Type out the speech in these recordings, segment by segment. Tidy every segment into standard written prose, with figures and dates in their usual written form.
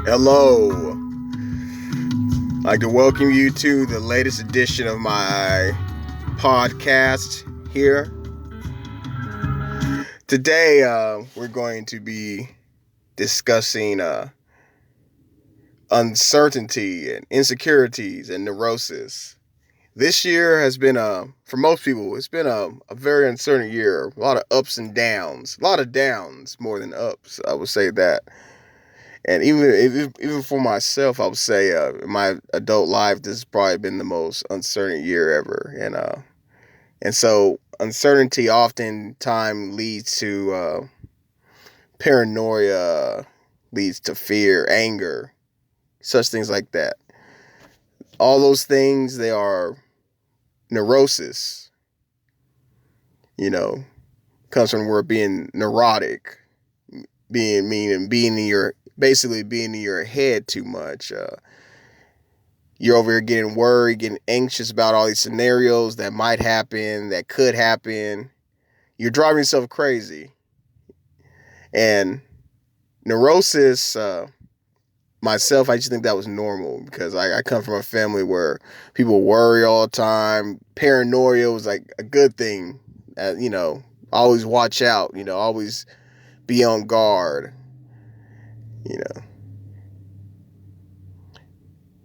Hello. I'd like to welcome you to the latest edition of my podcast here. Today, we're going to be discussing uncertainty and insecurities and neurosis. This year has been, for most people, it's been a very uncertain year. A lot of ups and downs. A lot of downs more than ups, I would say that. And even for myself, I would say in my adult life, this has probably been the most uncertain year ever. And so uncertainty oftentimes leads to paranoia, leads to fear, anger, such things like that. All those things, they are neurosis. Comes from the word being neurotic, being in your basically being in your head too much. You're over here getting worried, getting anxious about all these scenarios that might happen, that could happen. You're driving yourself crazy. And neurosis, myself, I just think that was normal because I come from a family where people worry all the time. Paranoia was like a good thing. Always watch out, always be on guard, you know.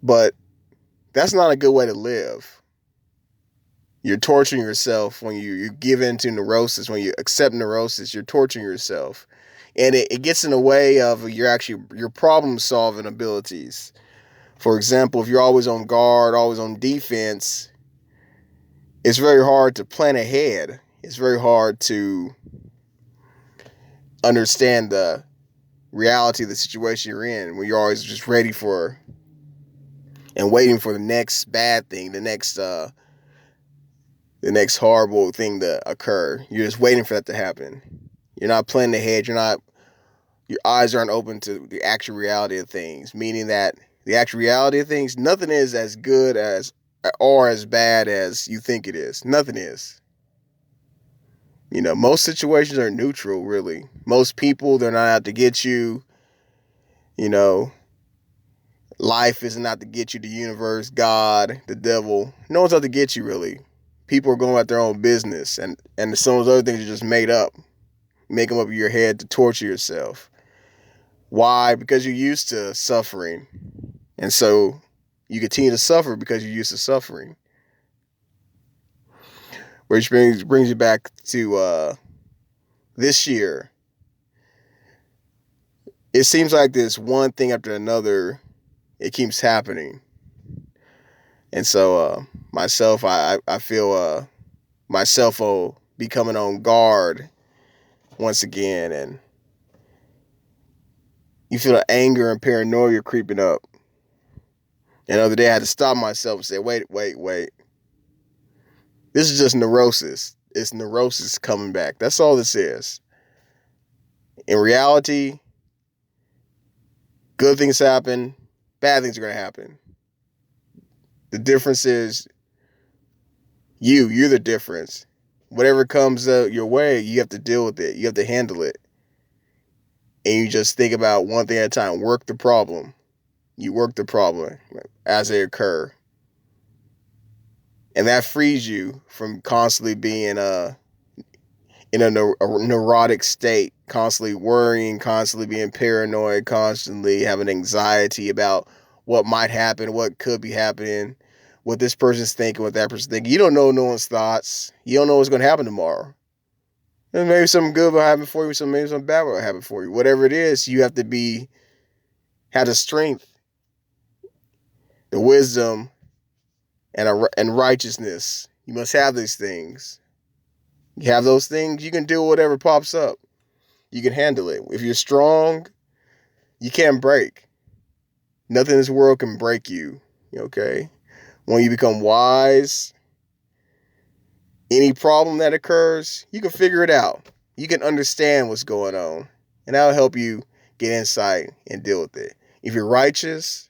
But that's not a good way to live. You're torturing yourself when you give in to neurosis. When you accept neurosis, you're torturing yourself. And it gets in the way of your problem solving abilities. For example, if you're always on guard, always on defense, it's very hard to plan ahead. It's very hard to understand the reality of the situation you're in when you're always just ready for and waiting for the next bad thing, the next horrible thing to occur. You're just waiting for that to happen. You're not planning ahead. Your eyes aren't open to the actual reality of things, meaning that the actual reality of things, nothing is as good as or as bad as you think it is. Nothing is. Most situations are neutral, really. Most people, they're not out to get you. Life isn't out to get you, the universe, God, the devil. No one's out to get you, really. People are going about their own business, and some of those other things are just made up. Make them up in your head to torture yourself. Why? Because you're used to suffering. And so you continue to suffer because you're used to suffering. Which brings you back to this year. It seems like this one thing after another, it keeps happening. And so myself, I feel myself becoming on guard once again. And you feel the anger and paranoia creeping up. And the other day I had to stop myself and say, wait. This is just neurosis. It's neurosis coming back. That's all this is. In reality, good things happen, bad things are going to happen. The difference is you're the difference. Whatever comes your way, you have to deal with it. You have to handle it. And you just think about one thing at a time. Work the problem. You work the problem as they occur. And that frees you from constantly being in a neurotic state, constantly worrying, constantly being paranoid, constantly having anxiety about what might happen, what could be happening, what this person's thinking, what that person's thinking. You don't know no one's thoughts. You don't know what's going to happen tomorrow. And maybe something good will happen for you, maybe something bad will happen for you. Whatever it is, you have to have the strength, the wisdom, and righteousness. You must have these things. You have those things, you can do whatever pops up. You can handle it. If you're strong, you can't break. Nothing in this world can break you. Okay? When you become wise, any problem that occurs, you can figure it out. You can understand what's going on. And that'll help you get insight and deal with it. If you're righteous,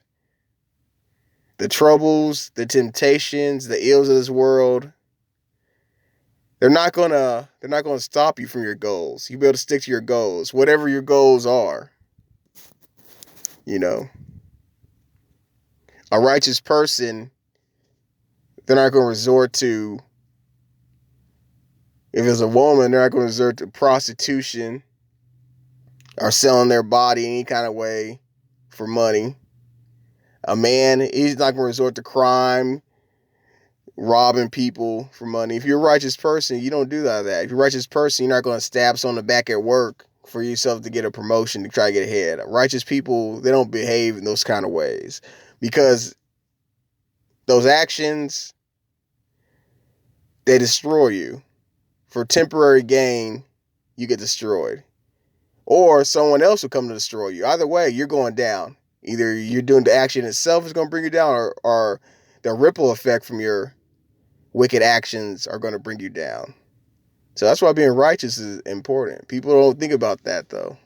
the troubles, the temptations, the ills of this world, they're not gonna stop you from your goals. You'll be able to stick to your goals, whatever your goals are. You know, a righteous person, they're not gonna resort to, if it's a woman, they're not gonna resort to prostitution or selling their body any kind of way for money. A man, he's not gonna resort to crime, robbing people for money. If you're a righteous person, you don't do that. If you're a righteous person, you're not going to stab someone in the back at work for yourself to get a promotion to try to get ahead. Righteous people, they don't behave in those kind of ways, because those actions, they destroy you. For temporary gain, you get destroyed. Or someone else will come to destroy you. Either way, you're going down. Either you're doing the action itself is going to bring you down, or the ripple effect from your wicked actions are going to bring you down. So that's why being righteous is important. People don't think about that, though.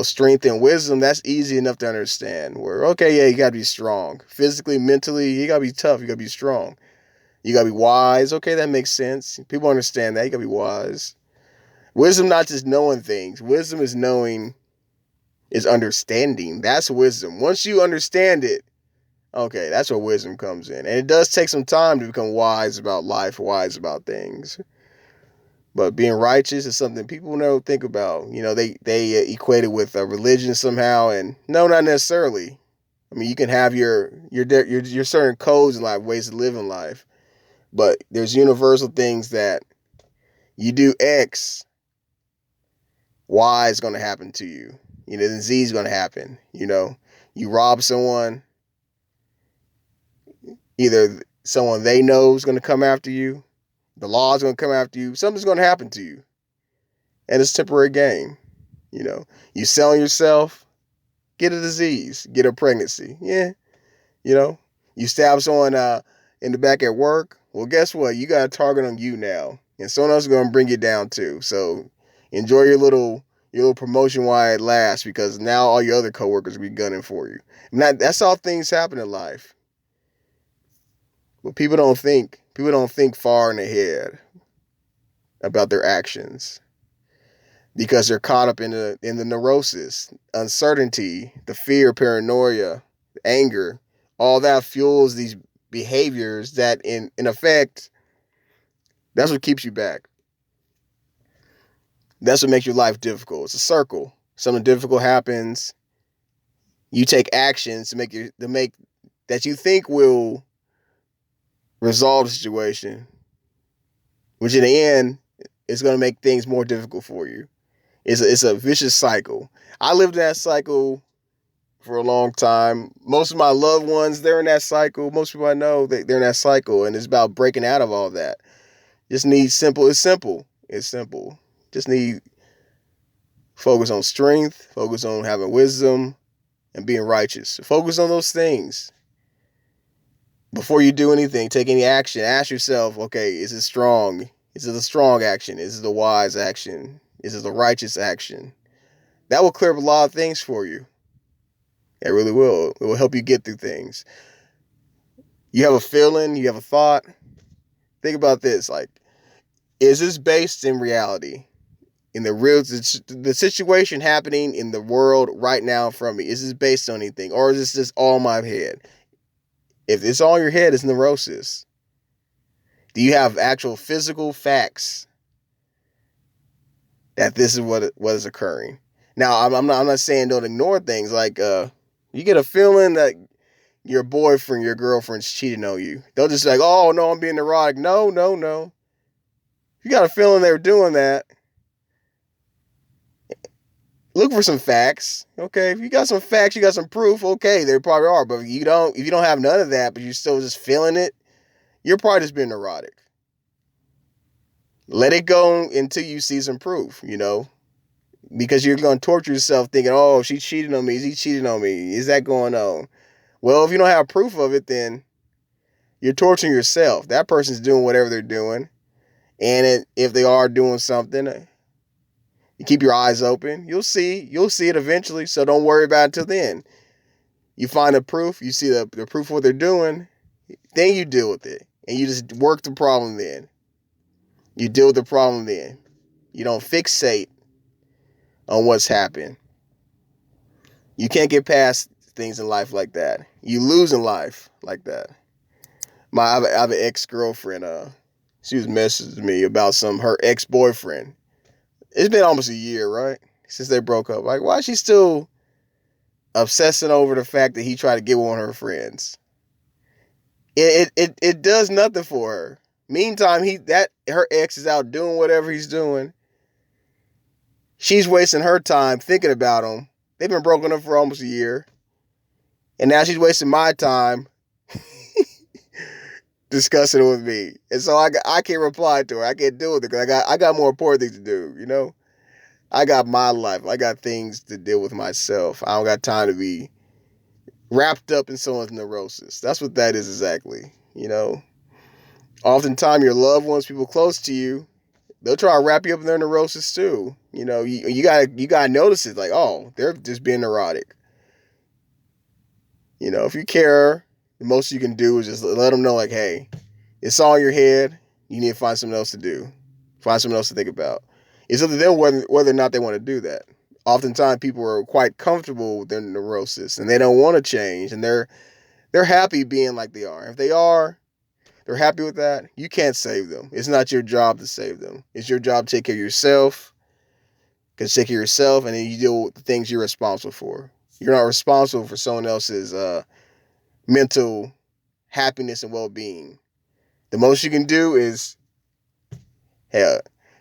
Strength and wisdom, that's easy enough to understand. Where, okay, yeah, you got to be strong. Physically, mentally, you got to be tough. You got to be strong. You got to be wise. Okay, that makes sense. People understand that. You got to be wise. Wisdom, not just knowing things. Wisdom is knowing, is understanding. That's wisdom. Once you understand it, okay, that's where wisdom comes in. And it does take some time to become wise about life, wise about things. But being righteous is something people don't think about. They equate it with religion somehow, and no, not necessarily. I mean, you can have your certain codes in life, ways to live in life, but there's universal things that you do X, Y is going to happen to you. Then Z is going to happen. You rob someone, either someone they know is going to come after you, the law is going to come after you, something's going to happen to you. And it's temporary gain. You selling yourself, get a disease, get a pregnancy. Yeah. You stab someone in the back at work. Well, guess what? You got a target on you now. And someone else is going to bring you down too. So enjoy your little promotion while it lasts, because now all your other coworkers will be gunning for you. That's how things happen in life. But people don't think far and ahead about their actions, because they're caught up in the neurosis, uncertainty, the fear, paranoia, anger. All that fuels these behaviors that in effect, that's what keeps you back. That's what makes your life difficult. It's a circle. Something difficult happens. You take actions to make that you think will resolve the situation, which in the end is going to make things more difficult for you. It's a vicious cycle. I lived in that cycle for a long time. Most of my loved ones, they're in that cycle. Most people I know, they're in that cycle, and it's about breaking out of all that. Just need simple. It's simple. Just need focus on strength, focus on having wisdom, and being righteous. Focus on those things. Before you do anything, take any action, ask yourself, okay, is it strong? Is it a strong action? Is it a wise action? Is it a righteous action? That will clear up a lot of things for you. It really will. It will help you get through things. You have a feeling, you have a thought. Think about this. Like, is this based in reality? In the situation happening in the world right now in front of me, is this based on anything? Or is this just all in my head? If it's all in your head, it's neurosis. Do you have actual physical facts that this is what is occurring? Now, I'm not saying don't ignore things. Like, you get a feeling that your boyfriend, your girlfriend's cheating on you. They'll just like, oh, no, I'm being neurotic. No. If you got a feeling they're doing that, look for some facts. Okay, if you got some facts, you got some proof. Okay, they probably are. But if you don't have none of that, but you're still just feeling it, you're probably just being neurotic. Let it go until you see some proof. Because you're going to torture yourself thinking, oh, she cheated on me. Is he cheating on me? Is that going on? Well, if you don't have proof of it, then you're torturing yourself. That person's doing whatever they're doing. And if they are doing something, you keep your eyes open. You'll see it eventually. So don't worry about it until then. You find the proof. You see the proof of what they're doing. Then you deal with it. And you just work the problem then. You deal with the problem then. You don't fixate on what's happened. You can't get past things in life like that. You lose in life like that. I have an ex-girlfriend. She was messaging me about her ex-boyfriend. It's been almost a year, right? Since they broke up. Like, why is she still obsessing over the fact that he tried to get with one of her friends? It does nothing for her. Meantime, her ex is out doing whatever he's doing. She's wasting her time thinking about him. They've been broken up for almost a year. And now she's wasting my time discussing it with me. And so I can't reply to her. I can't deal with it because I got more important things to do, you know? I got my life. I got things to deal with myself. I don't got time to be wrapped up in someone's neurosis. That's what that is exactly, you know? Oftentimes your loved ones, people close to you, they'll try to wrap you up in their neurosis too. You know, you gotta notice it. Like, oh, they're just being neurotic. You know, if you care, the most you can do is just let them know, like, hey, it's all in your head. You need to find something else to do. Find something else to think about. It's up to them whether or not they want to do that. Oftentimes, people are quite comfortable with their neurosis and they don't want to change, and they're happy being like they are. If they're happy with that, you can't save them. It's not your job to save them. It's your job to take care of yourself. Because take care of yourself, and then you deal with the things you're responsible for. You're not responsible for someone else's mental happiness and well-being. The most you can do is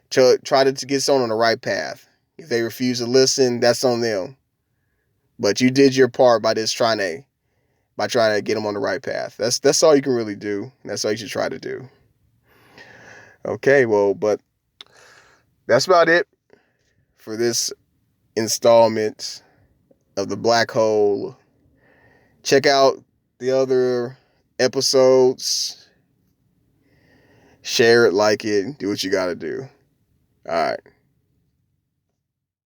try to get someone on the right path. If they refuse to listen, that's on them. But you did your part by trying to get them on the right path. That's all you can really do. That's all you should try to do. Okay, well, but that's about it for this installment of the Black Hole. Check out the other episodes. Share it, like it, do what you gotta do. All right.